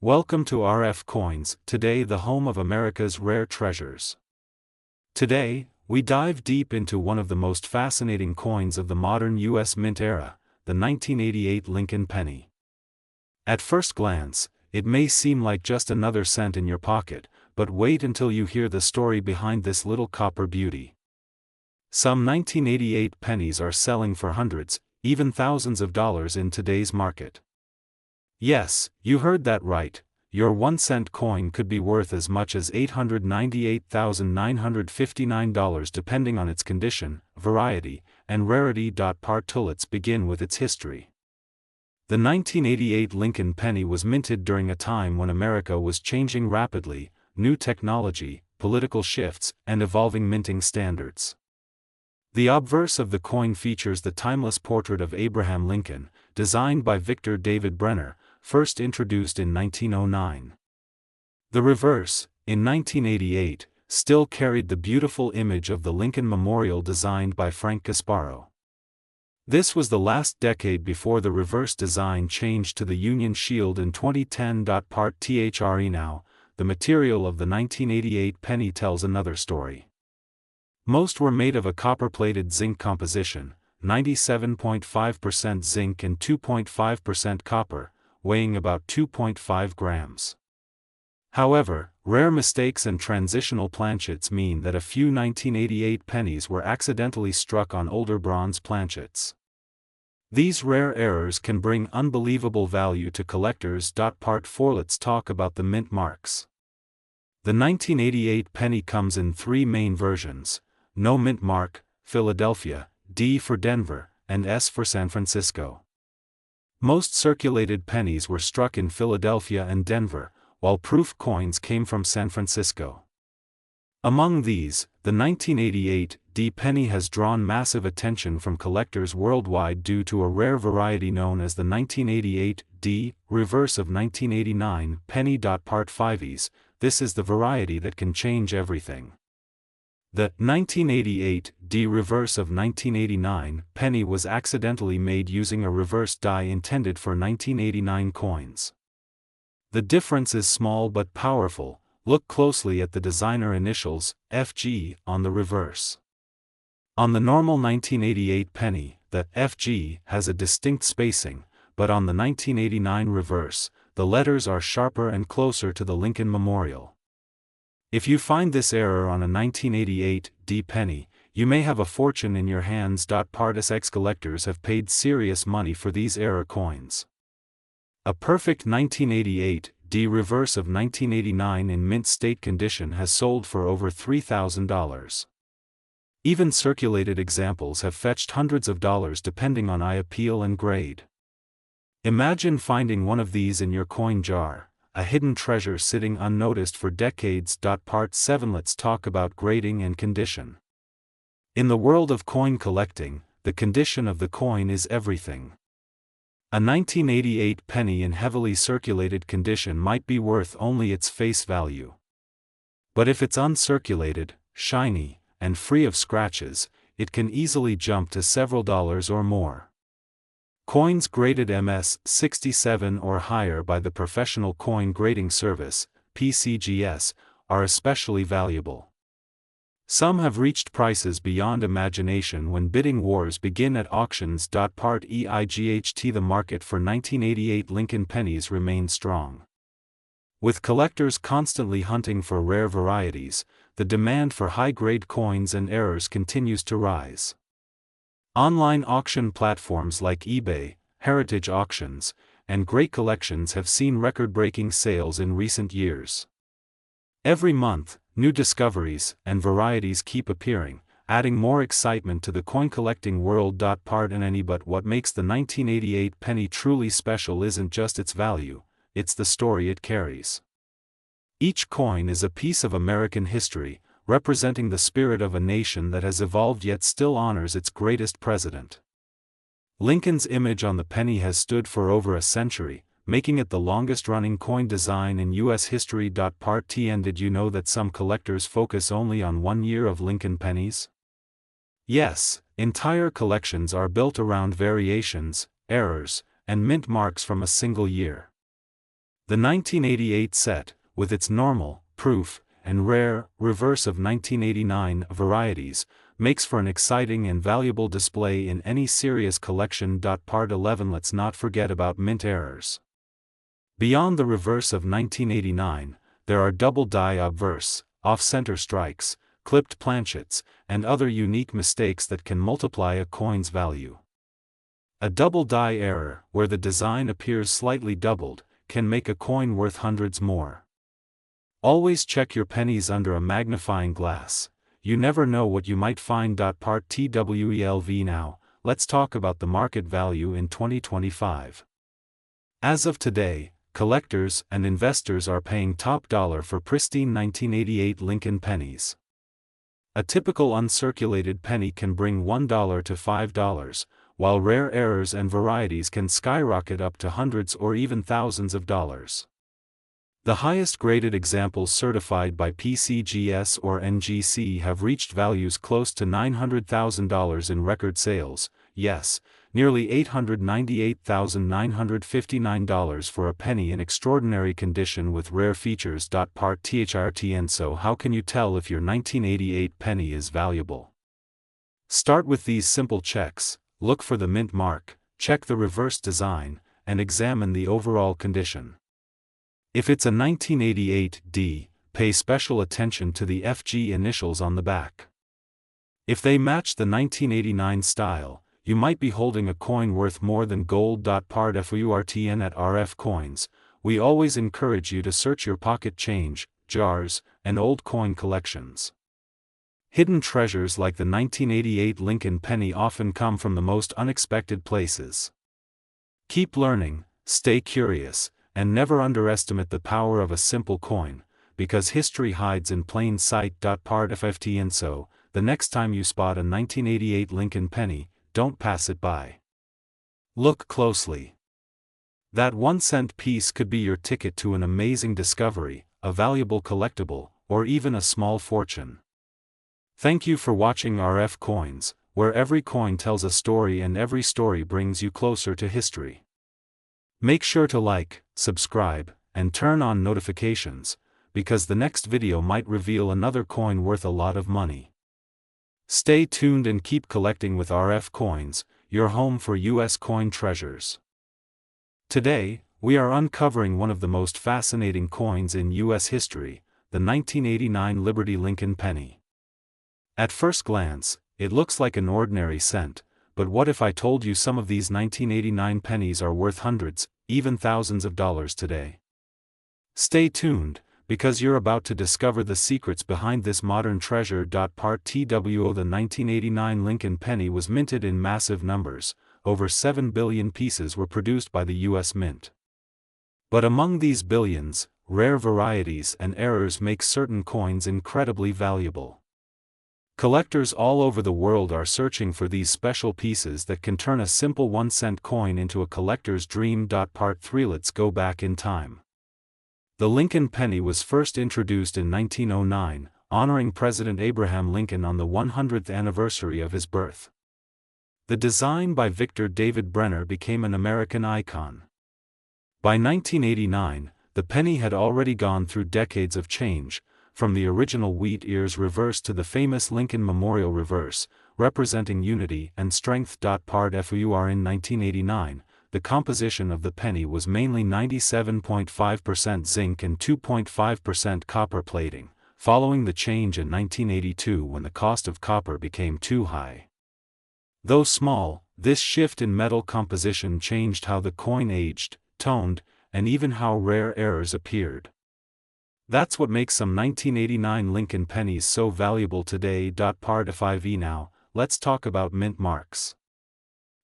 Welcome to RF Coins, today the home of America's rare treasures. Today, we dive deep into one of the most fascinating coins of the modern U.S. mint era, the 1988 Lincoln penny. At first glance, it may seem like just another cent in your pocket, but wait until you hear the story behind this little copper beauty. Some 1988 pennies are selling for hundreds, even thousands of dollars in today's market. Yes, you heard that right, your 1-cent coin could be worth as much as $898,959 depending on its condition, variety, and rarity. Part Let's begin with its history. The 1988 Lincoln penny was minted during a time when America was changing rapidly, new technology, political shifts, and evolving minting standards. The obverse of the coin features the timeless portrait of Abraham Lincoln, designed by Victor David Brenner, first introduced in 1909. The reverse, in 1988, still carried the beautiful image of the Lincoln Memorial designed by Frank Gasparo. This was the last decade before the reverse design changed to the Union Shield in 2010. Part Now, the material of the 1988 penny tells another story. Most were made of a copper-plated zinc composition, 97.5% zinc and 2.5% copper, weighing about 2.5 grams. However, rare mistakes and transitional planchets mean that a few 1988 pennies were accidentally struck on older bronze planchets. These rare errors can bring unbelievable value to collectors. Part 4 Let's talk about the mint marks. The 1988 penny comes in three main versions: no mint mark, Philadelphia, D for Denver, and S for San Francisco. Most circulated pennies were struck in Philadelphia and Denver, while proof coins came from San Francisco. Among these, the 1988 D penny has drawn massive attention from collectors worldwide due to a rare variety known as the 1988 D, reverse of 1989 penny. Part 5 This is the variety that can change everything. The 1988 D reverse of 1989 penny was accidentally made using a reverse die intended for 1989 coins. The difference is small but powerful. Look closely at the designer initials, FG, on the reverse. On the normal 1988 penny, the FG has a distinct spacing, but on the 1989 reverse, the letters are sharper and closer to the Lincoln Memorial. If you find this error on a 1988 D penny, you may have a fortune in your hands. Part SX collectors have paid serious money for these error coins. A perfect 1988 D reverse of 1989 in mint state condition has sold for over $3,000. Even circulated examples have fetched hundreds of dollars depending on eye appeal and grade. Imagine finding one of these in your coin jar, a hidden treasure sitting unnoticed for decades. Part 7 Let's talk about grading and condition. In the world of coin collecting, the condition of the coin is everything. A 1988 penny in heavily circulated condition might be worth only its face value. But if it's uncirculated, shiny, and free of scratches, it can easily jump to several dollars or more. Coins graded MS 67 or higher by the Professional Coin Grading Service, PCGS, are especially valuable. Some have reached prices beyond imagination when bidding wars begin at auctions. Part EIGHT The market for 1988 Lincoln pennies remained strong. With collectors constantly hunting for rare varieties, the demand for high-grade coins and errors continues to rise. Online auction platforms like eBay, Heritage Auctions, and Great Collections have seen record-breaking sales in recent years. Every month, new discoveries and varieties keep appearing, adding more excitement to the coin collecting world. Part But what makes the 1988 penny truly special isn't just its value, it's the story it carries. Each coin is a piece of American history, representing the spirit of a nation that has evolved yet still honors its greatest president. Lincoln's image on the penny has stood for over a century, making it the longest-running coin design in U.S. history. Part TN Did you know that some collectors focus only on 1 year of Lincoln pennies? Yes, entire collections are built around variations, errors, and mint marks from a single year. The 1988 set, with its normal, proof, and rare, reverse of 1989 varieties, makes for an exciting and valuable display in any serious collection. Part 11. Let's not forget about mint errors. Beyond the reverse of 1989, there are double die obverse, off-center strikes, clipped planchets, and other unique mistakes that can multiply a coin's value. A double die error, where the design appears slightly doubled, can make a coin worth hundreds more. Always check your pennies under a magnifying glass. You never know what you might find. Part 12. Now, let's talk about the market value in 2025. As of today, collectors and investors are paying top dollar for pristine 1988 Lincoln pennies. A typical uncirculated penny can bring $1 to $5, while rare errors and varieties can skyrocket up to hundreds or even thousands of dollars. The highest graded examples certified by PCGS or NGC have reached values close to $900,000 in record sales, yes, nearly $898,959 for a penny in extraordinary condition with rare features. Part THRTN. So how can you tell if your 1988 penny is valuable? Start with these simple checks: look for the mint mark, check the reverse design, and examine the overall condition. If it's a 1988 D, pay special attention to the FG initials on the back. If they match the 1989 style, you might be holding a coin worth more than gold. Part FURTN. At RF Coins, we always encourage you to search your pocket change, jars, and old coin collections. Hidden treasures like the 1988 Lincoln penny often come from the most unexpected places. Keep learning, stay curious, and never underestimate the power of a simple coin, because history hides in plain sight. Part FFTN. So, the next time you spot a 1988 Lincoln penny, don't pass it by. Look closely. That 1-cent piece could be your ticket to an amazing discovery, a valuable collectible, or even a small fortune. Thank you for watching RF Coins, where every coin tells a story and every story brings you closer to history. Make sure to like, subscribe, and turn on notifications, because the next video might reveal another coin worth a lot of money. Stay tuned and keep collecting with RF Coins, your home for US coin treasures. Today, we are uncovering one of the most fascinating coins in US history, the 1989 Liberty Lincoln penny. At first glance, it looks like an ordinary cent, but what if I told you some of these 1989 pennies are worth hundreds, even thousands of dollars today? Stay tuned, because you're about to discover the secrets behind this modern treasure. Part TWO. The 1989 Lincoln penny was minted in massive numbers. Over 7 billion pieces were produced by the U.S. Mint. But among these billions, rare varieties and errors make certain coins incredibly valuable. Collectors all over the world are searching for these special pieces that can turn a simple 1-cent coin into a collector's dream. Part 3. Let's go back in time. The Lincoln penny was first introduced in 1909, honoring President Abraham Lincoln on the 100th anniversary of his birth. The design by Victor David Brenner became an American icon. By 1989, the penny had already gone through decades of change, from the original wheat ears reverse to the famous Lincoln Memorial reverse, representing unity and strength. Part FUR. In 1989, the composition of the penny was mainly 97.5% zinc and 2.5% copper plating, following the change in 1982 when the cost of copper became too high. Though small, this shift in metal composition changed how the coin aged, toned, and even how rare errors appeared. That's what makes some 1989 Lincoln pennies so valuable today. Part 5. Now, let's talk about mint marks.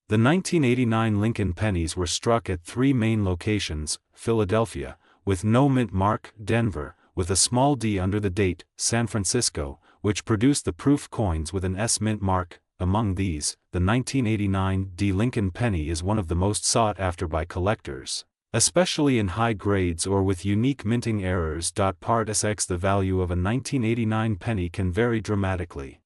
The 1989 Lincoln pennies were struck at 3 main locations: Philadelphia, with no mint mark; Denver, with a small d under the date; San Francisco, which produced the proof coins with an S mint mark. Among these, the 1989 D Lincoln penny is one of the most sought after by collectors, especially in high grades or with unique minting errors. Part SX. The value of a 1989 penny can vary dramatically.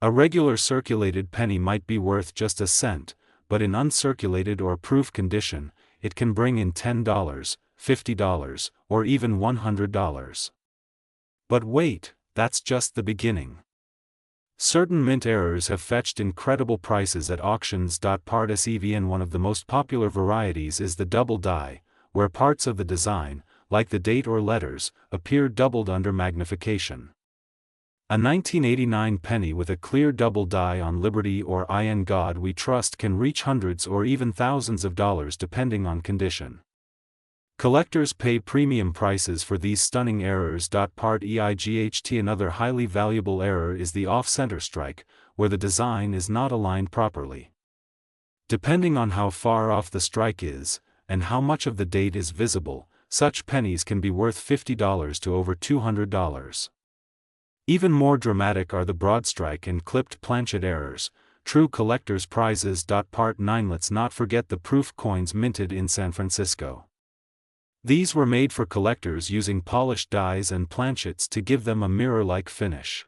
A regular circulated penny might be worth just a cent, but in uncirculated or proof condition, it can bring in $10, $50, or even $100. But wait, that's just the beginning. Certain mint errors have fetched incredible prices at auctions. Part even one of the most popular varieties is the double die, where parts of the design, like the date or letters, appear doubled under magnification. A 1989 penny with a clear double die on Liberty or In God We Trust can reach hundreds or even thousands of dollars depending on condition. Collectors pay premium prices for these stunning errors. Part EIGHT Another highly valuable error is the off-center strike, where the design is not aligned properly. Depending on how far off the strike is, and how much of the date is visible, such pennies can be worth $50 to over $200. Even more dramatic are the broad strike and clipped planchet errors, true collector's prizes. Part 9 Let's not forget the proof coins minted in San Francisco. These were made for collectors using polished dies and planchets to give them a mirror-like finish.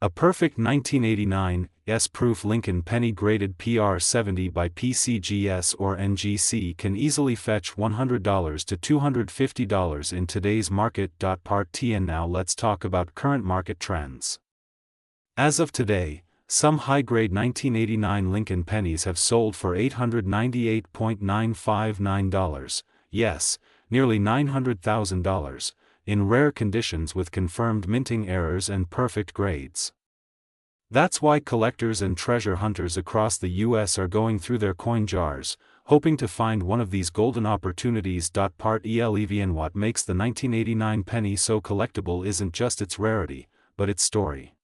A perfect 1989 S-proof Lincoln penny graded PR70 by PCGS or NGC can easily fetch $100 to $250 in today's market. Part TN Now let's talk about current market trends. As of today, some high-grade 1989 Lincoln pennies have sold for $898.959. Yes, nearly $900,000, in rare conditions with confirmed minting errors and perfect grades. That's why collectors and treasure hunters across the US are going through their coin jars, hoping to find one of these golden opportunities. Part even What makes the 1989 penny so collectible isn't just its rarity, but its story.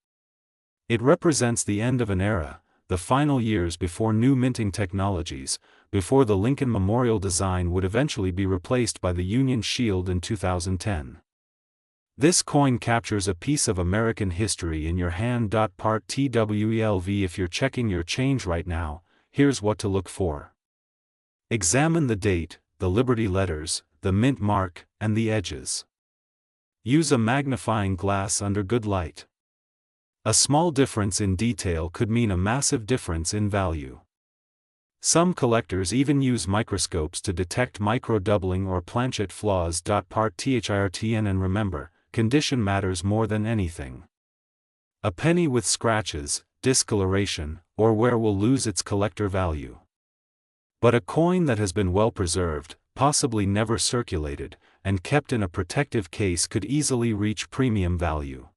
It represents the end of an era, the final years before new minting technologies, before the Lincoln Memorial design would eventually be replaced by the Union Shield in 2010. This coin captures a piece of American history in your hand. Part TWELV If you're checking your change right now, here's what to look for. Examine the date, the Liberty letters, the mint mark, and the edges. Use a magnifying glass under good light. A small difference in detail could mean a massive difference in value. Some collectors even use microscopes to detect micro-doubling or planchet flaws. Part THIRTN And remember, condition matters more than anything. A penny with scratches, discoloration, or wear will lose its collector value. But a coin that has been well preserved, possibly never circulated, and kept in a protective case could easily reach premium value.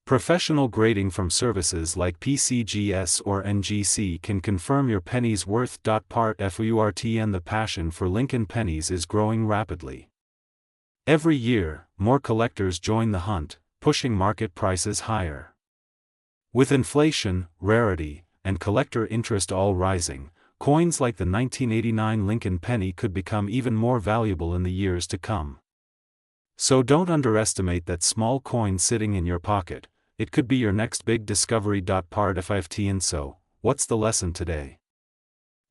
Professional grading from services like PCGS or NGC can confirm your penny's worth. Part FURTN The passion for Lincoln pennies is growing rapidly. Every year, more collectors join the hunt, pushing market prices higher. With inflation, rarity, and collector interest all rising, coins like the 1989 Lincoln penny could become even more valuable in the years to come. So don't underestimate that small coin sitting in your pocket. It could be your next big discovery. Part FIFTN So, what's the lesson today?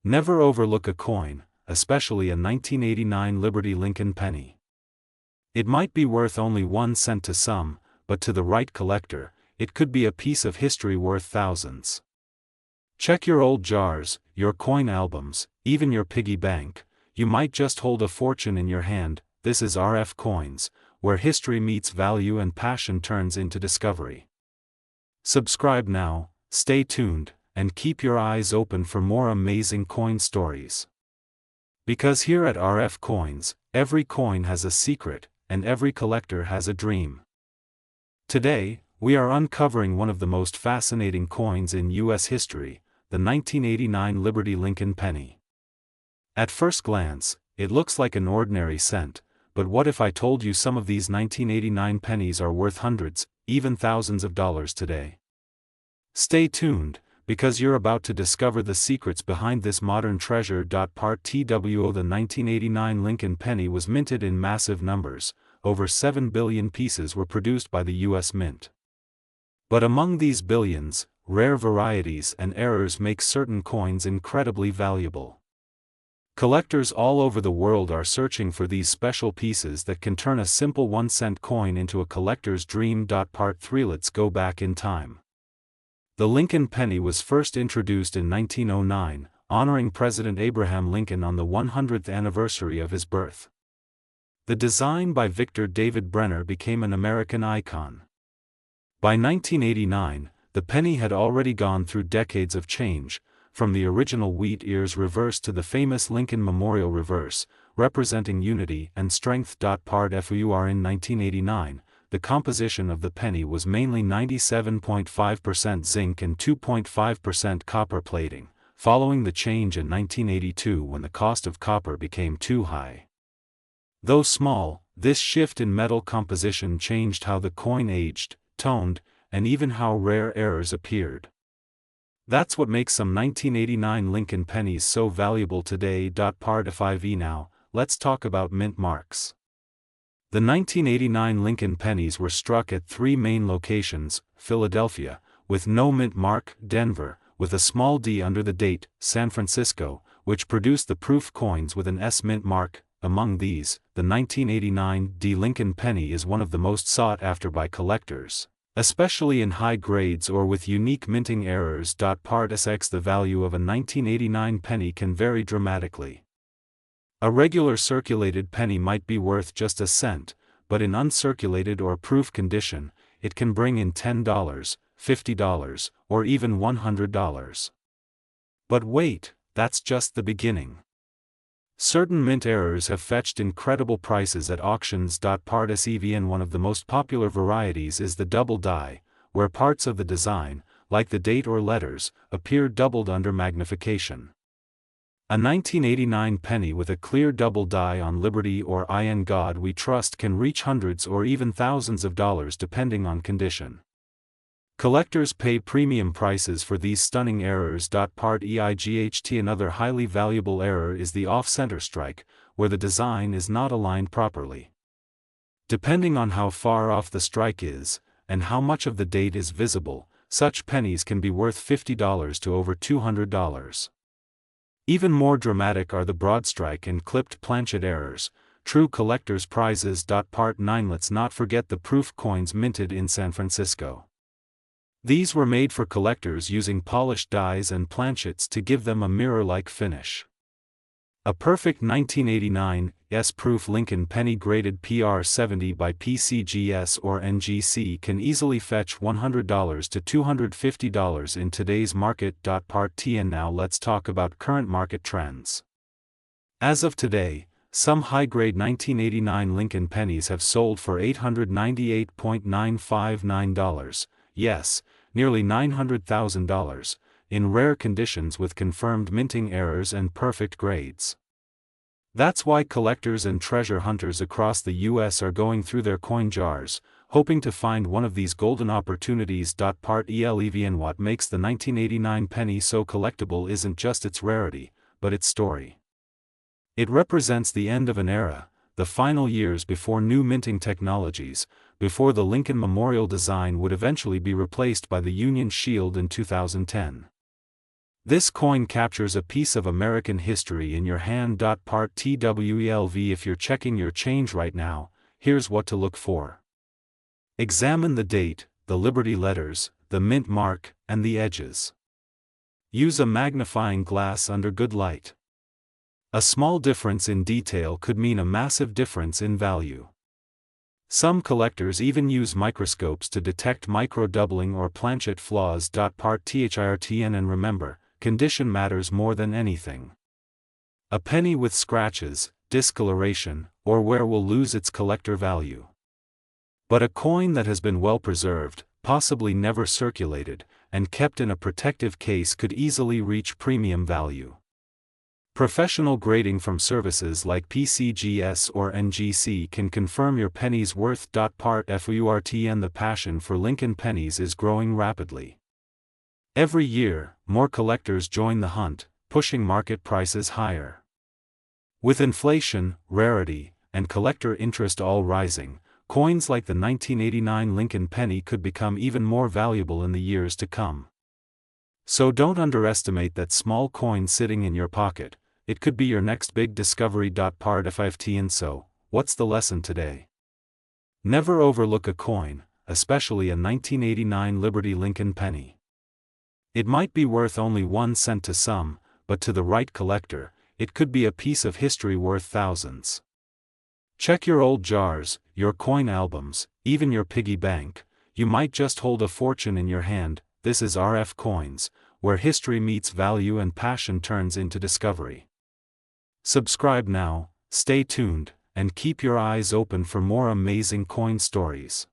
Never overlook a coin, especially a 1989 Liberty Lincoln penny. It might be worth only 1 cent to some, but to the right collector, it could be a piece of history worth thousands. Check your old jars, your coin albums, even your piggy bank. You might just hold a fortune in your hand. This is RF Coins, where history meets value and passion turns into discovery. Subscribe now, stay tuned, and keep your eyes open for more amazing coin stories. Because here at RF Coins, every coin has a secret, and every collector has a dream. Today, we are uncovering one of the most fascinating coins in U.S. history, the 1989 Liberty Lincoln penny. At first glance, it looks like an ordinary cent, but what if I told you some of these 1989 pennies are worth hundreds, even thousands of dollars today? Stay tuned, because you're about to discover the secrets behind this modern treasure. Part TWO The 1989 Lincoln penny was minted in massive numbers. Over 7 billion pieces were produced by the U.S. Mint. But among these billions, rare varieties and errors make certain coins incredibly valuable. Collectors all over the world are searching for these special pieces that can turn a simple 1-cent coin into a collector's dream. Part 3 Let's go back in time. The Lincoln penny was first introduced in 1909, honoring President Abraham Lincoln on the 100th anniversary of his birth. The design by Victor David Brenner became an American icon. By 1989, the penny had already gone through decades of change, from the original wheat ears reverse to the famous Lincoln Memorial reverse, representing unity and strength. Part FUR in 1989, the composition of the penny was mainly 97.5% zinc and 2.5% copper plating, following the change in 1982 when the cost of copper became too high. Though small, this shift in metal composition changed how the coin aged, toned, and even how rare errors appeared. That's what makes some 1989 Lincoln pennies so valuable today. Part FIV now, let's talk about mint marks. The 1989 Lincoln pennies were struck at three main locations: Philadelphia, with no mint mark; Denver, with a small d under the date; San Francisco, which produced the proof coins with an S mint mark. Among these, the 1989 D Lincoln penny is one of the most sought after by collectors, especially in high grades or with unique minting errors. Part SX The value of a 1989 penny can vary dramatically. A regular circulated penny might be worth just a cent, but in uncirculated or proof condition, it can bring in $10, $50, or even $100. But wait, that's just the beginning. Certain mint errors have fetched incredible prices at auctions. Part SEVN One of the most popular varieties is the double die, where parts of the design, like the date or letters, appear doubled under magnification. A 1989 penny with a clear double die on Liberty or In God We Trust can reach hundreds or even thousands of dollars depending on condition. Collectors pay premium prices for these stunning errors. Part EIGHT Another highly valuable error is the off-center strike, where the design is not aligned properly. Depending on how far off the strike is, and how much of the date is visible, such pennies can be worth $50 to over $200. Even more dramatic are the broad strike and clipped planchet errors, true collector's prizes. Part 9 Let's not forget the proof coins minted in San Francisco. These were made for collectors using polished dies and planchets to give them a mirror-like finish. A perfect 1989 S-proof Lincoln penny graded PR70 by PCGS or NGC can easily fetch $100 to $250 in today's market. Part TN Now let's talk about current market trends. As of today, some high-grade 1989 Lincoln pennies have sold for $898.959. Yes, nearly $900,000, in rare conditions with confirmed minting errors and perfect grades. That's why collectors and treasure hunters across the US are going through their coin jars, hoping to find one of these golden opportunities. Part ELEVN What makes the 1989 penny so collectible isn't just its rarity, but its story. It represents the end of an era, the final years before new minting technologies, before the Lincoln Memorial design would eventually be replaced by the Union Shield in 2010. This coin captures a piece of American history in your hand. Part TWELV If you're checking your change right now, here's what to look for. Examine the date, the Liberty letters, the mint mark, and the edges. Use a magnifying glass under good light. A small difference in detail could mean a massive difference in value. Some collectors even use microscopes to detect micro-doubling or planchet flaws. Part THIRTN And remember, condition matters more than anything. A penny with scratches, discoloration, or wear will lose its collector value. But a coin that has been well preserved, possibly never circulated, and kept in a protective case could easily reach premium value. Professional grading from services like PCGS or NGC can confirm your penny's worth. Part FURTN The passion for Lincoln pennies is growing rapidly. Every year, more collectors join the hunt, pushing market prices higher. With inflation, rarity, and collector interest all rising, coins like the 1989 Lincoln penny could become even more valuable in the years to come. So don't underestimate that small coin sitting in your pocket. It could be your next big discovery. Part FIFTN So, what's the lesson today? Never overlook a coin, especially a 1989 Liberty Lincoln penny. It might be worth only 1 cent to some, but to the right collector, it could be a piece of history worth thousands. Check your old jars, your coin albums, even your piggy bank. You might just hold a fortune in your hand. This is RF Coins, where history meets value and passion turns into discovery. Subscribe now, stay tuned, and keep your eyes open for more amazing coin stories.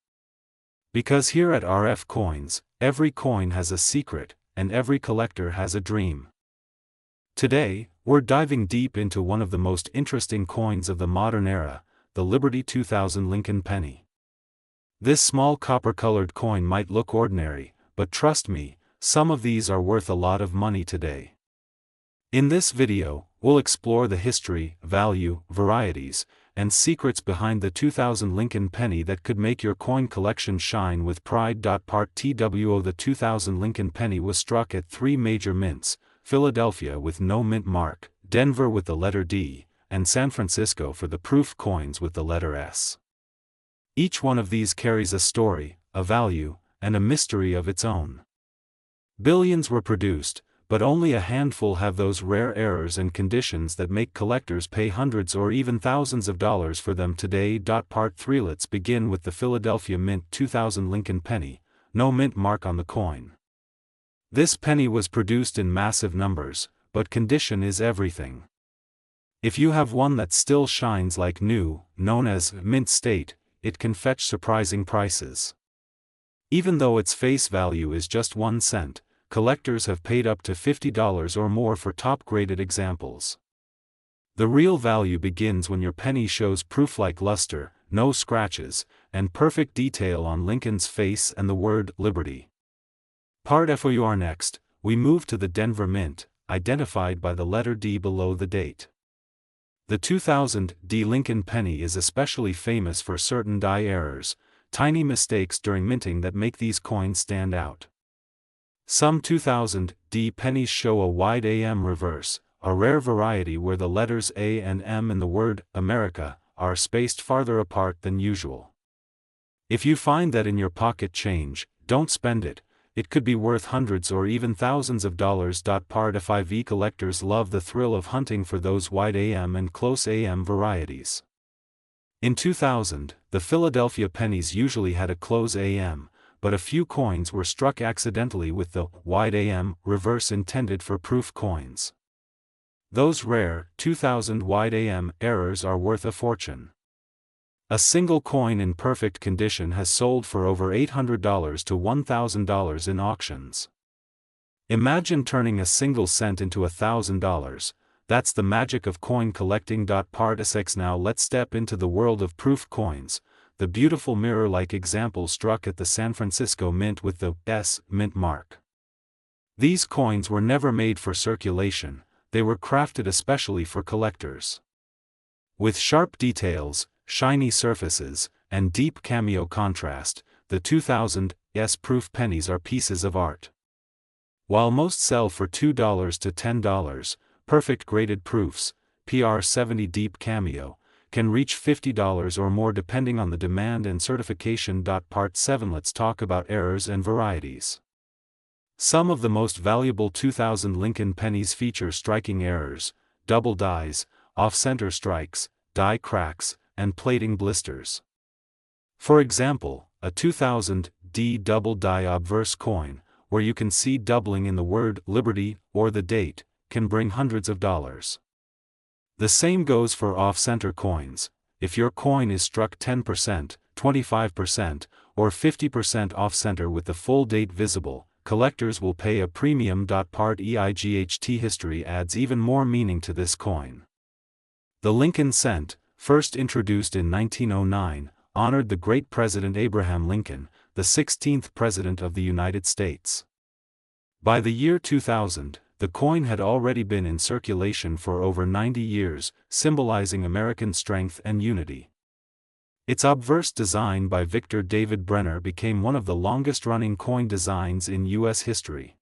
Because here at RF Coins, every coin has a secret, and every collector has a dream. Today, we're diving deep into one of the most interesting coins of the modern era, the Liberty 2000 Lincoln penny. This small copper-colored coin might look ordinary, but trust me, some of these are worth a lot of money today. In this video, we'll explore the history, value, varieties, and secrets behind the 2000 Lincoln penny that could make your coin collection shine with pride. Part TWO. The 2000 Lincoln penny was struck at three major mints: Philadelphia with no mint mark, Denver with the letter D, and San Francisco for the proof coins with the letter S. Each one of these carries a story, a value, and a mystery of its own. Billions were produced, but only a handful have those rare errors and conditions that make collectors pay hundreds or even thousands of dollars for them today. Part 3. Let's begin with the Philadelphia Mint 2000 Lincoln penny, no mint mark on the coin. This penny was produced in massive numbers, but condition is everything. If you have one that still shines like new, known as mint state, it can fetch surprising prices. Even though its face value is just 1 cent, collectors have paid up to $50 or more for top-graded examples. The real value begins when your penny shows proof like luster, no scratches, and perfect detail on Lincoln's face and the word Liberty. Part FOUR. Next, we move to the Denver Mint, identified by the letter D below the date. The 2000 D Lincoln penny is especially famous for certain die errors, tiny mistakes during minting that make these coins stand out. Some 2000 D pennies show a wide AM reverse, a rare variety where the letters A and M in the word America are spaced farther apart than usual. If you find that in your pocket change, don't spend it. It could be worth hundreds or even thousands of dollars. Part 5. Collectors love the thrill of hunting for those wide AM and close AM varieties. In 2000, the Philadelphia pennies usually had a close AM, but a few coins were struck accidentally with the wide AM reverse intended for proof coins. Those rare 2000 wide AM errors are worth a fortune. A single coin in perfect condition has sold for over $800 to $1,000 in auctions. Imagine turning a single cent into $1,000. That's the magic of coin collecting. Part 6. Now let's step into the world of proof coins, the beautiful mirror-like example struck at the San Francisco Mint with the S mint mark. These coins were never made for circulation, they were crafted especially for collectors. With sharp details, shiny surfaces, and deep cameo contrast, the 2000 S proof pennies are pieces of art. While most sell for $2 to $10, perfect graded proofs, PR 70 deep cameo, can reach $50 or more depending on the demand and certification. Part 7. Let's talk about errors and varieties. Some of the most valuable 2000 Lincoln pennies feature striking errors, double dies, off-center strikes, die cracks, and plating blisters. For example, a 2000 D double die obverse coin, where you can see doubling in the word Liberty or the date, can bring hundreds of dollars. The same goes for off-center coins. If your coin is struck 10%, 25%, or 50% off-center with the full date visible, collectors will pay a premium. Part EIGHT. History adds even more meaning to this coin. The Lincoln cent, first introduced in 1909, honored the great President Abraham Lincoln, the 16th President of the United States. By the year 2000, the coin had already been in circulation for over 90 years, symbolizing American strength and unity. Its obverse design by Victor David Brenner became one of the longest-running coin designs in U.S. history.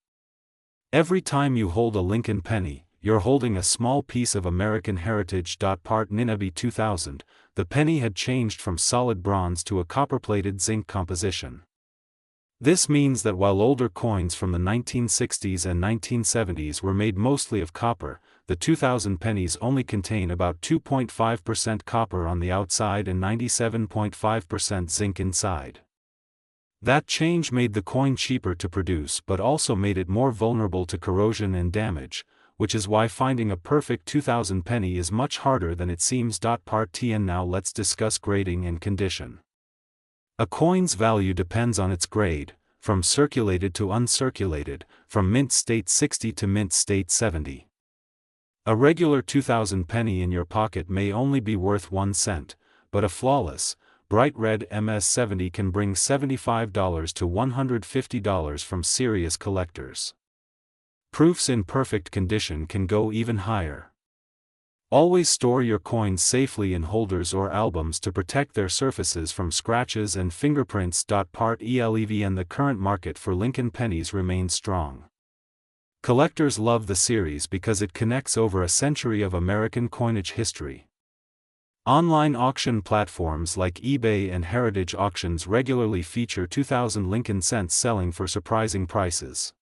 Every time you hold a Lincoln penny, you're holding a small piece of American heritage. Part NINAB 2000, the penny had changed from solid bronze to a copper-plated zinc composition. This means that while older coins from the 1960s and 1970s were made mostly of copper, the 2000 pennies only contain about 2.5% copper on the outside and 97.5% zinc inside. That change made the coin cheaper to produce but also made it more vulnerable to corrosion and damage, which is why finding a perfect 2000 penny is much harder than it seems. Part 10. Now let's discuss grading and condition. A coin's value depends on its grade, from circulated to uncirculated, from mint state 60 to mint state 70. A regular 2000 penny in your pocket may only be worth 1 cent, but a flawless, bright red MS-70 can bring $75 to $150 from serious collectors. Proofs in perfect condition can go even higher. Always store your coins safely in holders or albums to protect their surfaces from scratches and fingerprints. Part 11. And the current market for Lincoln pennies remains strong. Collectors love the series because it connects over a century of American coinage history. Online auction platforms like eBay and Heritage Auctions regularly feature 2000 Lincoln cents selling for surprising prices.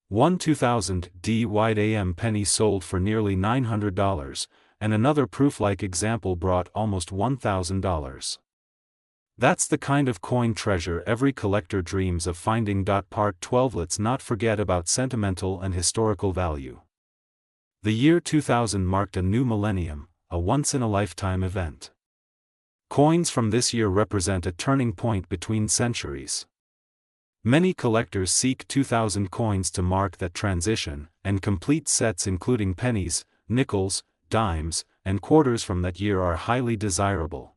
One 2000 D wide AM penny sold for nearly $900, and another proof-like example brought almost $1,000. That's the kind of coin treasure every collector dreams of finding. Part 12. Let's not forget about sentimental and historical value. The year 2000 marked a new millennium, a once-in-a-lifetime event. Coins from this year represent a turning point between centuries. Many collectors seek 2000 coins to mark that transition, and complete sets including pennies, nickels, dimes, and quarters from that year are highly desirable.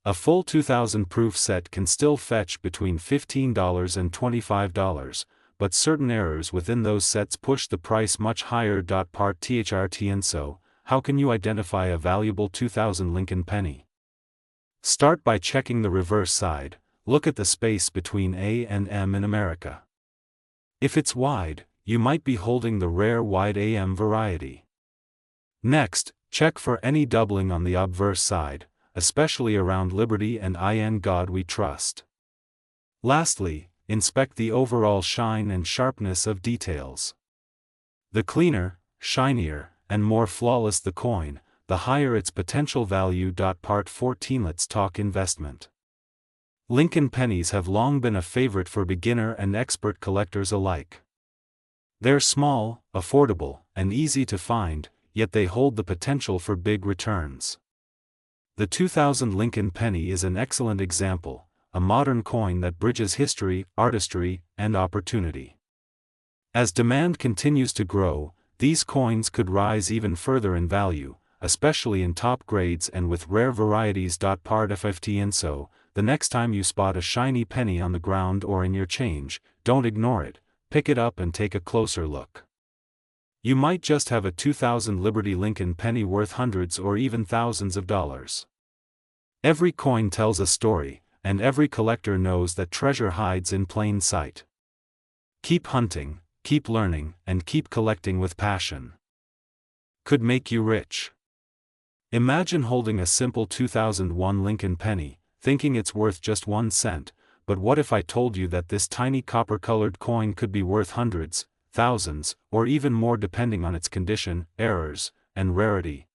A full 2000 proof set can still fetch between $15 and $25, but certain errors within those sets push the price much higher. Part THRT. And so, how can you identify a valuable 2000 Lincoln penny? Start by checking the reverse side. Look at the space between A and M in America. If it's wide, you might be holding the rare wide AM variety. Next, check for any doubling on the obverse side, especially around Liberty and In God We Trust. Lastly, inspect the overall shine and sharpness of details. The cleaner, shinier, and more flawless the coin, the higher its potential value. Part 14. Let's talk investment. Lincoln pennies have long been a favorite for beginner and expert collectors alike. They're small, affordable, and easy to find, yet they hold the potential for big returns. The 2000 Lincoln penny is an excellent example, a modern coin that bridges history, artistry, and opportunity. As demand continues to grow, these coins could rise even further in value, especially in top grades and with rare varieties. Part FFT. And so, the next time you spot a shiny penny on the ground or in your change, don't ignore it, pick it up and take a closer look. You might just have a 2000 Liberty Lincoln penny worth hundreds or even thousands of dollars. Every coin tells a story, and every collector knows that treasure hides in plain sight. Keep hunting, keep learning, and keep collecting with passion. Could make you rich. Imagine holding a simple 2001 Lincoln penny, thinking it's worth just 1 cent, but what if I told you that this tiny copper-colored coin could be worth hundreds, thousands, or even more depending on its condition, errors, and rarity?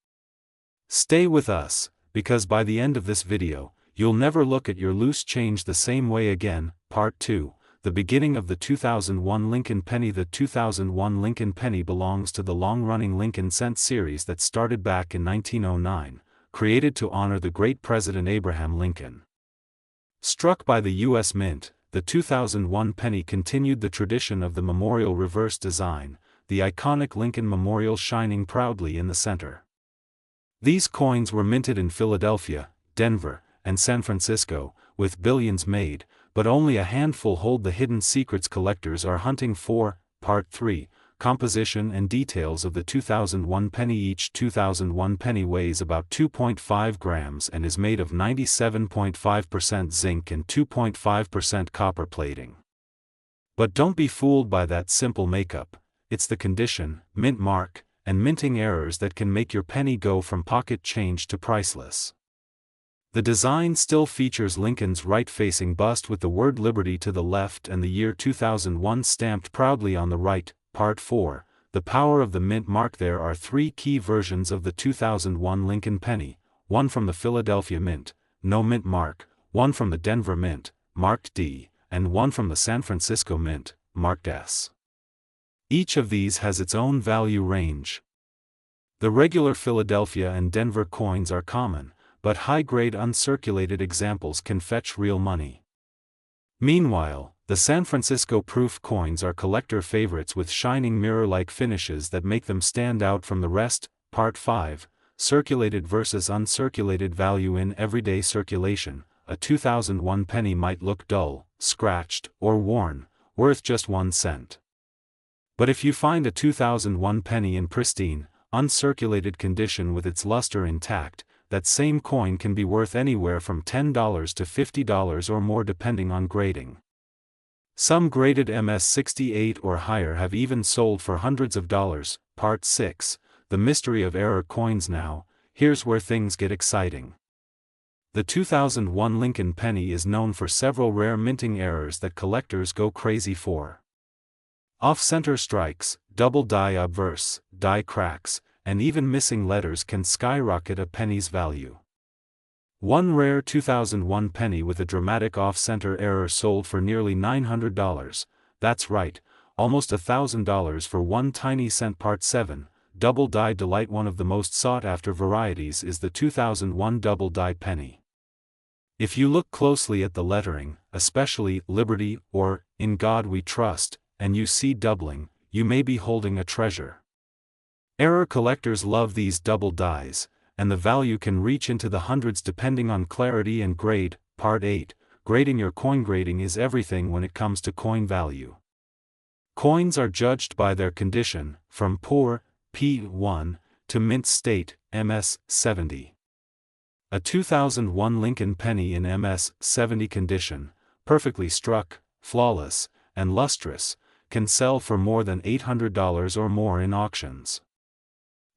Stay with us, because by the end of this video, you'll never look at your loose change the same way again. Part 2. The beginning of the 2001 Lincoln penny. The 2001 Lincoln penny belongs to the long-running Lincoln cent series that started back in 1909, created to honor the great President Abraham Lincoln. Struck by the U.S. Mint, the 2001 penny continued the tradition of the memorial reverse design, the iconic Lincoln memorial shining proudly in the center. These coins were minted in Philadelphia, Denver, and San Francisco, with billions made, but only a handful hold the hidden secrets collectors are hunting for. Part 3. Composition and details of the 2001 penny. Each 2001 penny weighs about 2.5 grams and is made of 97.5% zinc and 2.5% copper plating. But don't be fooled by that simple makeup. It's the condition, mint mark, and minting errors that can make your penny go from pocket change to priceless. The design still features Lincoln's right-facing bust with the word Liberty to the left and the year 2001 stamped proudly on the right. Part 4. the power of the mint mark. There are three key versions of the 2001 Lincoln penny, one from the Philadelphia Mint, no mint mark, one from the Denver Mint, marked D, and one from the San Francisco Mint, marked S. Each of these has its own value range. The regular Philadelphia and Denver coins are common, but high-grade uncirculated examples can fetch real money. Meanwhile, the San Francisco proof coins are collector favorites with shining mirror-like finishes that make them stand out from the rest. Part 5, Circulated versus uncirculated value in everyday circulation. A 2001 penny might look dull, scratched, or worn, worth just 1 cent. But if you find a 2001 penny in pristine, uncirculated condition with its luster intact, that same coin can be worth anywhere from $10 to $50 or more depending on grading. Some graded MS-68 or higher have even sold for hundreds of dollars. Part 6, The Mystery of Error Coins. Now, here's where things get exciting. The 2001 Lincoln penny is known for several rare minting errors that collectors go crazy for. Off-center strikes, double die obverse, die cracks, and even missing letters can skyrocket a penny's value. One rare 2001 penny with a dramatic off-center error sold for nearly $900. That's right, almost $1,000 for 1 tiny cent. Part 7, Double Die Delight. One of the most sought-after varieties is the 2001 double die penny. If you look closely at the lettering, especially Liberty or In God We Trust, and you see doubling, you may be holding a treasure. Error collectors love these double dies, and the value can reach into the hundreds depending on clarity and grade. Part 8, Grading your coin. Grading is everything when it comes to coin value. Coins are judged by their condition, from poor, P1, to mint state, MS-70. A 2001 Lincoln penny in MS-70 condition, perfectly struck, flawless, and lustrous, can sell for more than $800 or more in auctions.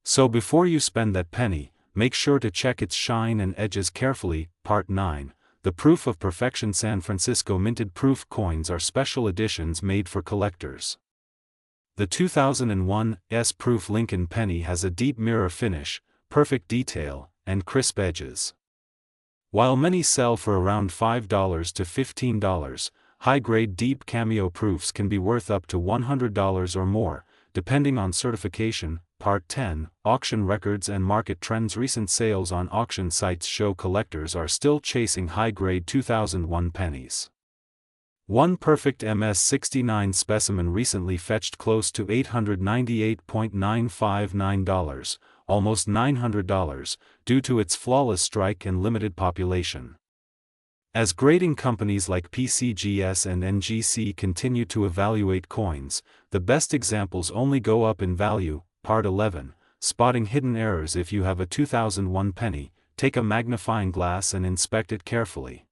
So before you spend that penny, make sure to check its shine and edges carefully. Part 9, The Proof of Perfection. San Francisco minted proof coins are special editions made for collectors. The 2001 S-proof Lincoln penny has a deep mirror finish, perfect detail, and crisp edges. While many sell for around $5 to $15, high-grade deep cameo proofs can be worth up to $100 or more, depending on certification. Part 10, Auction records and market trends. Recent sales on auction sites show collectors are still chasing high-grade 2001 pennies. One perfect MS-69 specimen recently fetched close to $898.959, almost $900, due to its flawless strike and limited population. As grading companies like PCGS and NGC continue to evaluate coins, the best examples only go up in value. Part 11, Spotting hidden errors. If you have a 2001 penny, take a magnifying glass and inspect it carefully.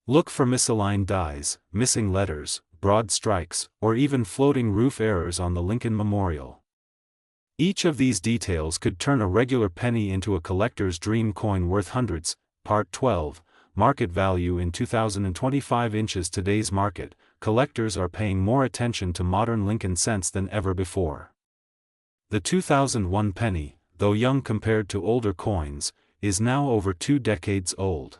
Look for misaligned dies, missing letters, broad strikes, or even floating roof errors on the Lincoln Memorial. Each of these details could turn a regular penny into a collector's dream coin worth hundreds. Part 12, Market value in 2025 inches. Today's market, collectors are paying more attention to modern Lincoln cents than ever before. The 2001 penny, though young compared to older coins, is now over 2 decades old.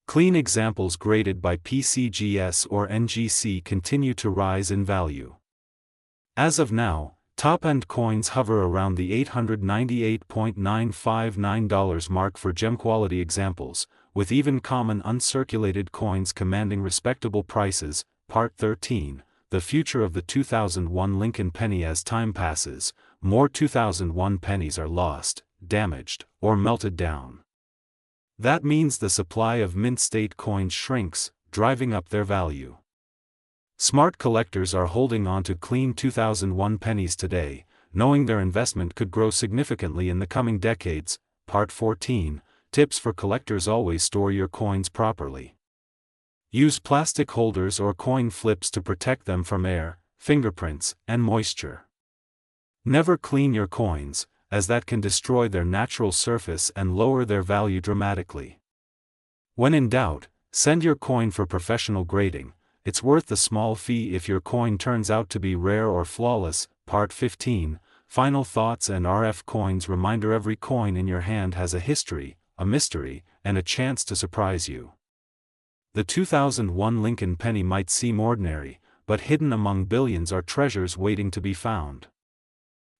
Clean examples graded by PCGS or NGC continue to rise in value. As of now, top-end coins hover around the $898.959 mark for gem-quality examples, with even common uncirculated coins commanding respectable prices. Part 13, The Future of the 2001 Lincoln penny. As time passes, more 2001 pennies are lost, damaged, or melted down. That means the supply of mint-state coins shrinks, driving up their value. Smart collectors are holding on to clean 2001 pennies today, knowing their investment could grow significantly in the coming decades. Part 14, Tips for collectors. Always store your coins properly. Use plastic holders or coin flips to protect them from air, fingerprints, and moisture. Never clean your coins, as that can destroy their natural surface and lower their value dramatically. When in doubt, send your coin for professional grading. It's worth the small fee if your coin turns out to be rare or flawless. Part 15, Final Thoughts and RF Coins. Reminder: every coin in your hand has a history, a mystery, and a chance to surprise you. The 2001 Lincoln penny might seem ordinary, but hidden among billions are treasures waiting to be found.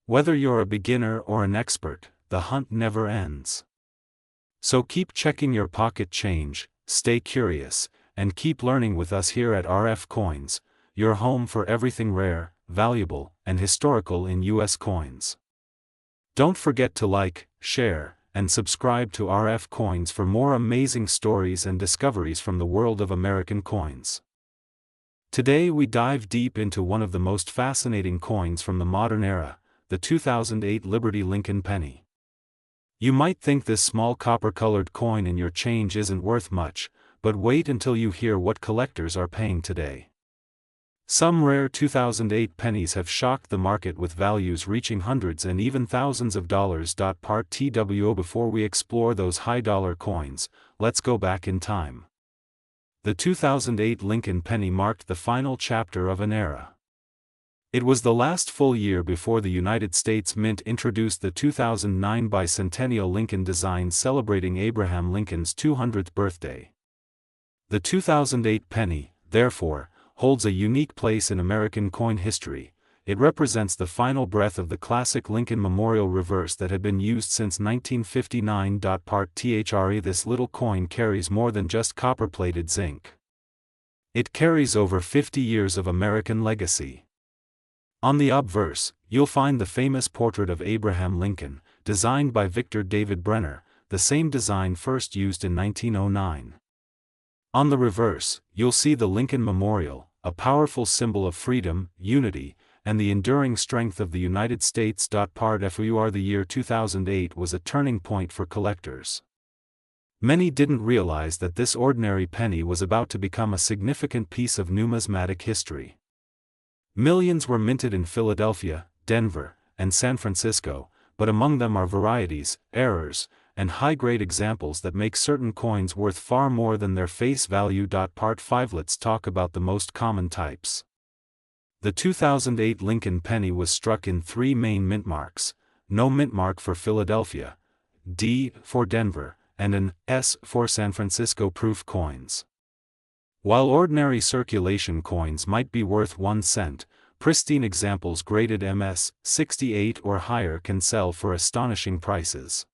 Whether you're a beginner or an expert, the hunt never ends. So keep checking your pocket change, stay curious, and keep learning with us here at RF Coins, your home for everything rare, valuable, and historical in US coins. Don't forget to like, share, and subscribe to RF Coins for more amazing stories and discoveries from the world of American coins. Today we dive deep into one of the most fascinating coins from the modern era, the 2008 Liberty Lincoln penny. You might think this small copper-colored coin in your change isn't worth much, but wait until you hear what collectors are paying today. Some rare 2008 pennies have shocked the market with values reaching hundreds and even thousands of dollars. Part TWO. Before we explore those high-dollar coins, let's go back in time. The 2008 Lincoln penny marked the final chapter of an era. It was the last full year before the United States Mint introduced the 2009 bicentennial Lincoln design celebrating Abraham Lincoln's 200th birthday. The 2008 penny, therefore, holds a unique place in American coin history. It represents the final breath of the classic Lincoln Memorial reverse that had been used since 1959. Part THRE. This little coin carries more than just copper-plated zinc. It carries over 50 years of American legacy. On the obverse, you'll find the famous portrait of Abraham Lincoln, designed by Victor David Brenner, the same design first used in 1909. On the reverse, you'll see the Lincoln Memorial, a powerful symbol of freedom, unity, and the enduring strength of the United States. Part FUR. The year 2008 was a turning point for collectors. Many didn't realize that this ordinary penny was about to become a significant piece of numismatic history. Millions were minted in Philadelphia, Denver, and San Francisco, but among them are varieties, errors, and high-grade examples that make certain coins worth far more than their face value. Part 5. Let's talk about the most common types. The 2008 Lincoln penny was struck in three main mint marks: no mint mark for Philadelphia, D for Denver, and an S for San Francisco. Proof coins. While ordinary circulation coins might be worth 1 cent, pristine examples graded MS 68 or higher can sell for astonishing prices.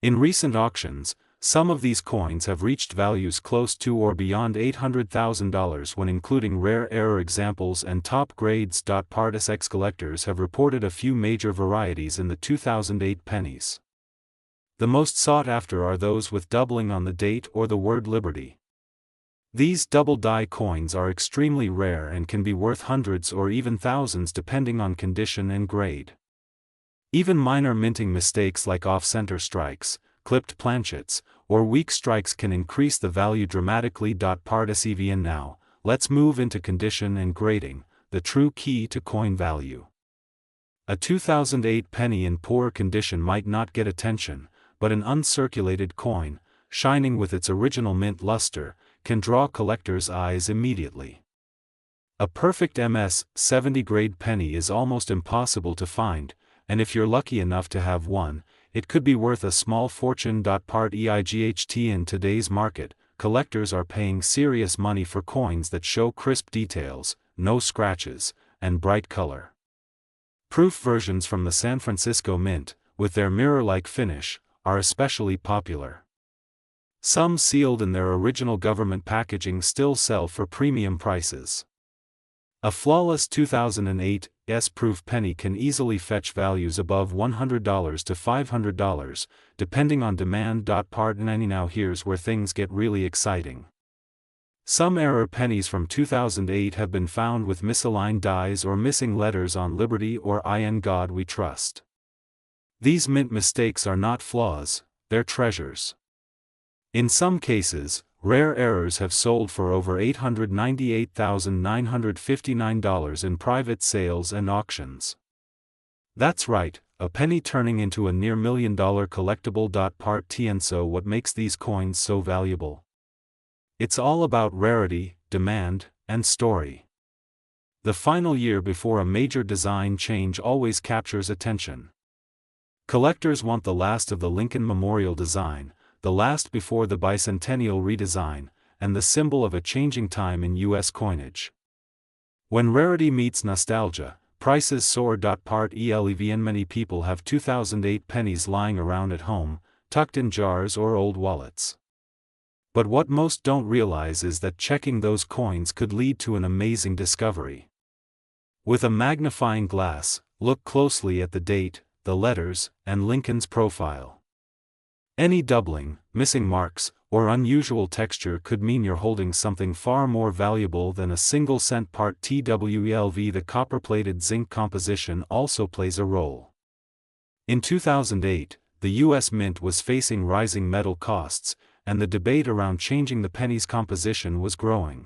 In recent auctions, some of these coins have reached values close to or beyond $800,000 when including rare error examples and top grades. Part SX collectors have reported a few major varieties in the 2008 pennies. The most sought after are those with doubling on the date or the word Liberty. These double-die coins are extremely rare and can be worth hundreds or even thousands depending on condition and grade. Even minor minting mistakes like off-center strikes, clipped planchets, or weak strikes can increase the value dramatically. Part SEVN. Now, let's move into condition and grading, the true key to coin value. A 2008 penny in poor condition might not get attention, but an uncirculated coin, shining with its original mint luster, can draw collectors' eyes immediately. A perfect MS 70 grade penny is almost impossible to find, and if you're lucky enough to have one, it could be worth a small fortune. Part EIGHT. In today's market, collectors are paying serious money for coins that show crisp details, no scratches, and bright color. Proof versions from the San Francisco Mint, with their mirror-like finish, are especially popular. Some sealed in their original government packaging still sell for premium prices. A flawless 2008 S-proof penny can easily fetch values above $100 to $500, depending on demand. Part 90. Now here's where things get really exciting. Some error pennies from 2008 have been found with misaligned dies or missing letters on Liberty or In God We Trust. These mint mistakes are not flaws, they're treasures. In some cases, rare errors have sold for over $898,959 in private sales and auctions. That's right, a penny turning into a near $1 million collectible. Part TN. So what makes these coins so valuable? It's all about rarity, demand, and story. The final year before a major design change always captures attention. Collectors want the last of the Lincoln Memorial design, the last before the bicentennial redesign, and the symbol of a changing time in U.S. coinage. When rarity meets nostalgia, prices soar. Part 11. Many people have 2008 pennies lying around at home, tucked in jars or old wallets. But what most don't realize is that checking those coins could lead to an amazing discovery. With a magnifying glass, look closely at the date, the letters, and Lincoln's profile. Any doubling, missing marks, or unusual texture could mean you're holding something far more valuable than a single cent. Part 12. The copper-plated zinc composition also plays a role. In 2008, the U.S. Mint was facing rising metal costs, and the debate around changing the penny's composition was growing.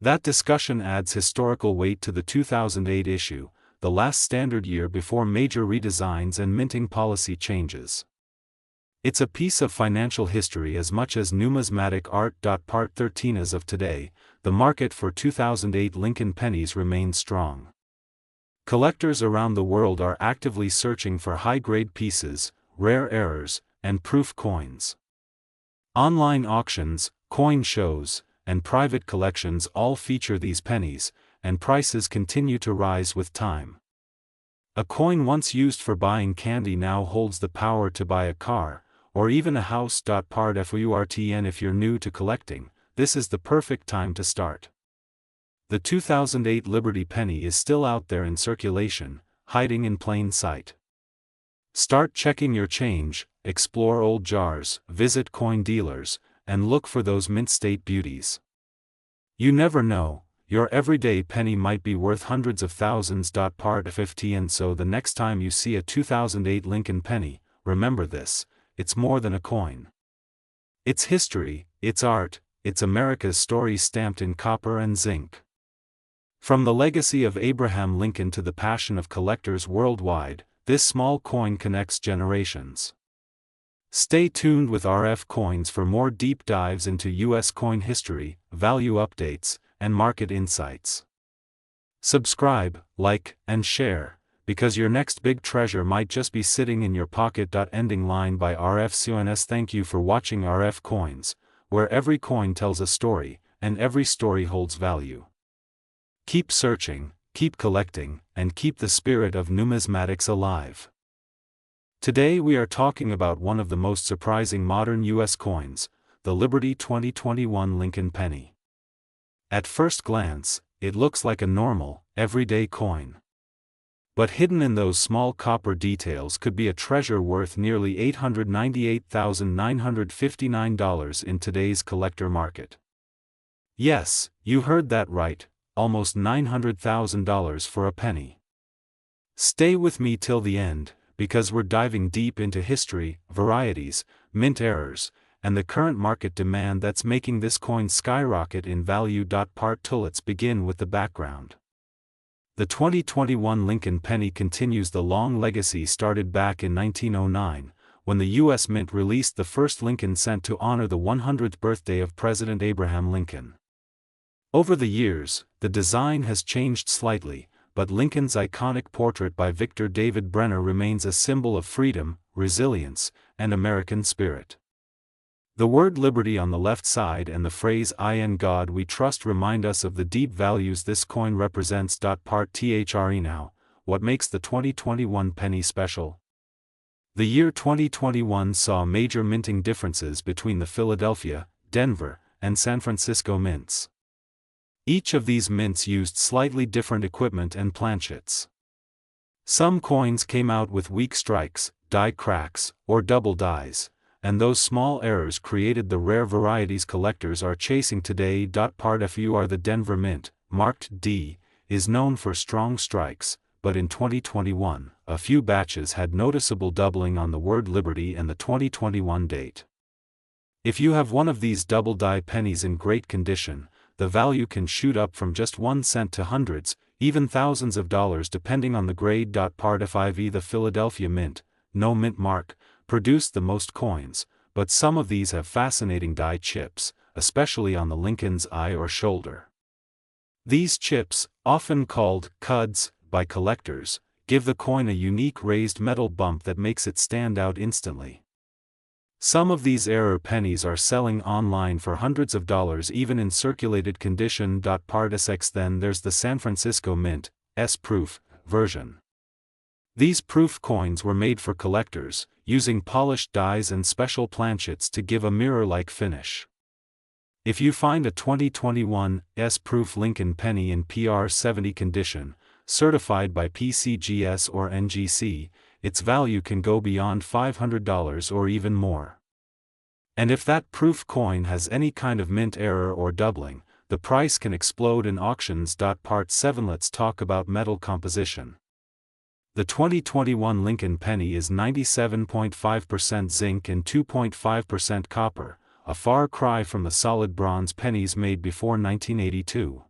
That discussion adds historical weight to the 2008 issue, the last standard year before major redesigns and minting policy changes. It's a piece of financial history as much as numismatic art. Part 13. As of today, the market for 2008 Lincoln pennies remains strong. Collectors around the world are actively searching for high-grade pieces, rare errors, and proof coins. Online auctions, coin shows, and private collections all feature these pennies, and prices continue to rise with time. A coin once used for buying candy now holds the power to buy a car, or even a house. Part FURTN. If you're new to collecting, this is the perfect time to start. The 2008 Liberty penny is still out there in circulation, hiding in plain sight. Start checking your change, explore old jars, visit coin dealers, and look for those mint-state beauties. You never know, your everyday penny might be worth hundreds of thousands. Part FFT. So the next time you see a 2008 Lincoln penny, remember this: it's more than a coin. It's history, it's art, it's America's story stamped in copper and zinc. From the legacy of Abraham Lincoln to the passion of collectors worldwide, this small coin connects generations. Stay tuned with RF Coins for more deep dives into U.S. coin history, value updates, and market insights. Subscribe, like, and share, because your next big treasure might just be sitting in your pocket. Ending line by RF Coins. Thank you for watching RF Coins, where every coin tells a story, and every story holds value. Keep searching, keep collecting, and keep the spirit of numismatics alive. Today we are talking about one of the most surprising modern U.S. coins, the Liberty 2021 Lincoln penny. At first glance, it looks like a normal, everyday coin. But hidden in those small copper details could be a treasure worth nearly $898,959 in today's collector market. Yes, you heard that right, almost $900,000 for a penny. Stay with me till the end, because we're diving deep into history, varieties, mint errors, and the current market demand that's making this coin skyrocket in value. Let's begin with the background. The 2021 Lincoln penny continues the long legacy started back in 1909, when the U.S. Mint released the first Lincoln cent to honor the 100th birthday of President Abraham Lincoln. Over the years, the design has changed slightly, but Lincoln's iconic portrait by Victor David Brenner remains a symbol of freedom, resilience, and American spirit. The word liberty on the left side and the phrase "In God We Trust" remind us of the deep values this coin represents. Part THRE. Now, what makes the 2021 penny special? The year 2021 saw major minting differences between the Philadelphia, Denver, and San Francisco mints. Each of these mints used slightly different equipment and planchets. Some coins came out with weak strikes, die cracks, or double dies, and those small errors created the rare varieties collectors are chasing today. Part FUR. The Denver Mint, marked D, is known for strong strikes, but in 2021, a few batches had noticeable doubling on the word Liberty and the 2021 date. If you have one of these double die pennies in great condition, the value can shoot up from just 1 cent to hundreds, even thousands of dollars depending on the grade. Part FIV. The Philadelphia Mint, no mint mark, produced the most coins, but some of these have fascinating die chips, especially on the Lincoln's eye or shoulder. These chips, often called cuds by collectors, give the coin a unique raised metal bump that makes it stand out instantly. Some of these error pennies are selling online for hundreds of dollars even in circulated condition. Part SX. Then there's the San Francisco Mint S-proof version. These proof coins were made for collectors, using polished dies and special planchets to give a mirror-like finish. If you find a 2021 S-proof Lincoln penny in PR70 condition, certified by PCGS or NGC, its value can go beyond $500 or even more. And if that proof coin has any kind of mint error or doubling, the price can explode in auctions. Part 7. Let's talk about metal composition. The 2021 Lincoln penny is 97.5% zinc and 2.5% copper, a far cry from the solid bronze pennies made before 1982.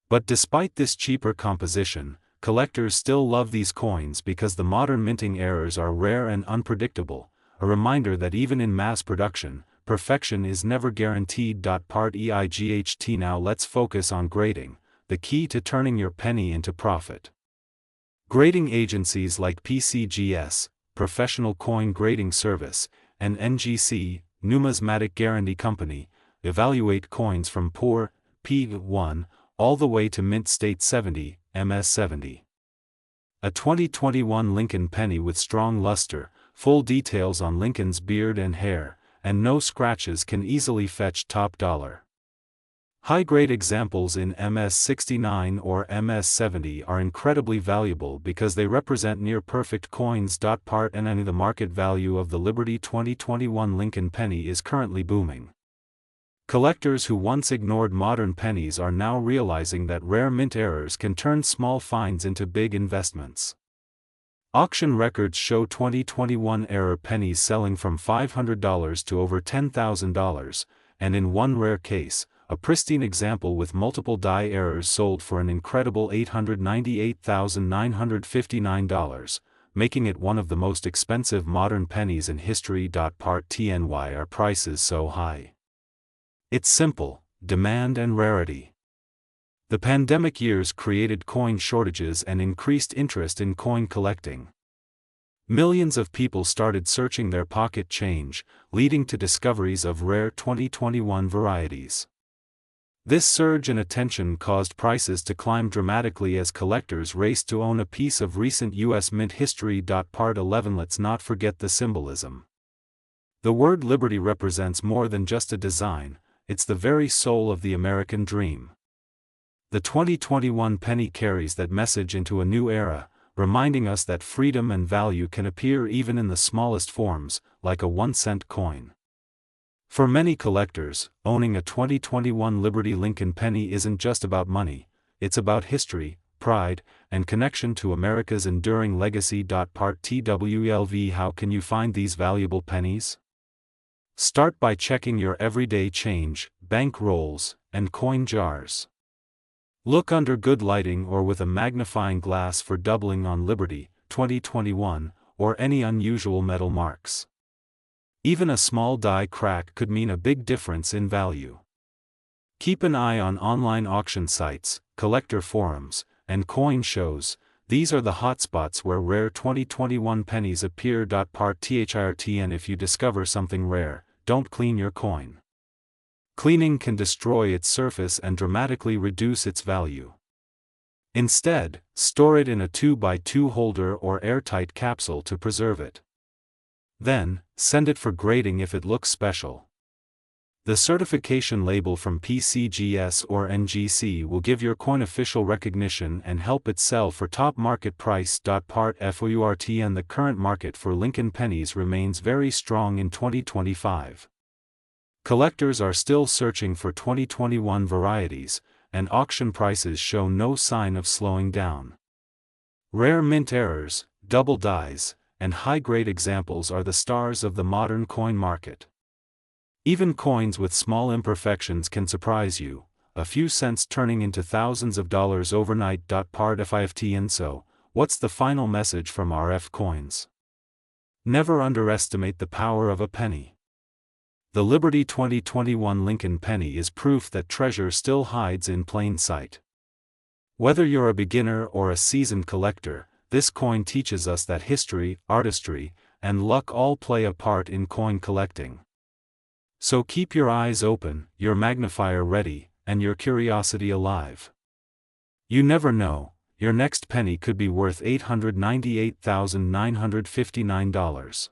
But despite this cheaper composition, collectors still love these coins because the modern minting errors are rare and unpredictable, a reminder that even in mass production, perfection is never guaranteed. Part EIGHT. Now let's focus on grading, the key to turning your penny into profit. Grading agencies like PCGS, Professional Coin Grading Service, and NGC, Numismatic Guarantee Company, evaluate coins from poor, P1, all the way to mint state 70, MS70. A 2021 Lincoln penny with strong luster, full details on Lincoln's beard and hair, and no scratches can easily fetch top dollar. High-grade examples in MS69 or MS70 are incredibly valuable because they represent near-perfect coins. Part and the market value of the Liberty 2021 Lincoln penny is currently booming. Collectors who once ignored modern pennies are now realizing that rare mint errors can turn small finds into big investments. Auction records show 2021 error pennies selling from $500 to over $10,000, and in one rare case, a pristine example with multiple die errors sold for an incredible $898,959, making it one of the most expensive modern pennies in history. Part TN. Why are prices so high? It's simple: demand and rarity. The pandemic years created coin shortages and increased interest in coin collecting. Millions of people started searching their pocket change, leading to discoveries of rare 2021 varieties. This surge in attention caused prices to climb dramatically as collectors raced to own a piece of recent U.S. mint history. Part 11. Let's not forget the symbolism. The word liberty represents more than just a design, it's the very soul of the American dream. The 2021 penny carries that message into a new era, reminding us that freedom and value can appear even in the smallest forms, like a 1-cent coin. For many collectors, owning a 2021 Liberty Lincoln penny isn't just about money, it's about history, pride, and connection to America's enduring legacy. Part TWLV. How can you find these valuable pennies? Start by checking your everyday change, bank rolls, and coin jars. Look under good lighting or with a magnifying glass for doubling on Liberty, 2021, or any unusual metal marks. Even a small die crack could mean a big difference in value. Keep an eye on online auction sites, collector forums, and coin shows. These are the hotspots where rare 2021 pennies appear. Part THIRTN. If you discover something rare, don't clean your coin. Cleaning can destroy its surface and dramatically reduce its value. Instead, store it in a 2x2 holder or airtight capsule to preserve it. Then, send it for grading if it looks special. The certification label from PCGS or NGC will give your coin official recognition and help it sell for top market price. Part FOURTN. The current market for Lincoln pennies remains very strong in 2025. Collectors are still searching for 2021 varieties, and auction prices show no sign of slowing down. Rare mint errors, double dies, and high-grade examples are the stars of the modern coin market. Even coins with small imperfections can surprise you, a few cents turning into thousands of dollars overnight. Part FIFTN. So, what's the final message from RF Coins? Never underestimate the power of a penny. The Liberty 2021 Lincoln penny is proof that treasure still hides in plain sight. Whether you're a beginner or a seasoned collector, this coin teaches us that history, artistry, and luck all play a part in coin collecting. So keep your eyes open, your magnifier ready, and your curiosity alive. You never know, your next penny could be worth $898,959.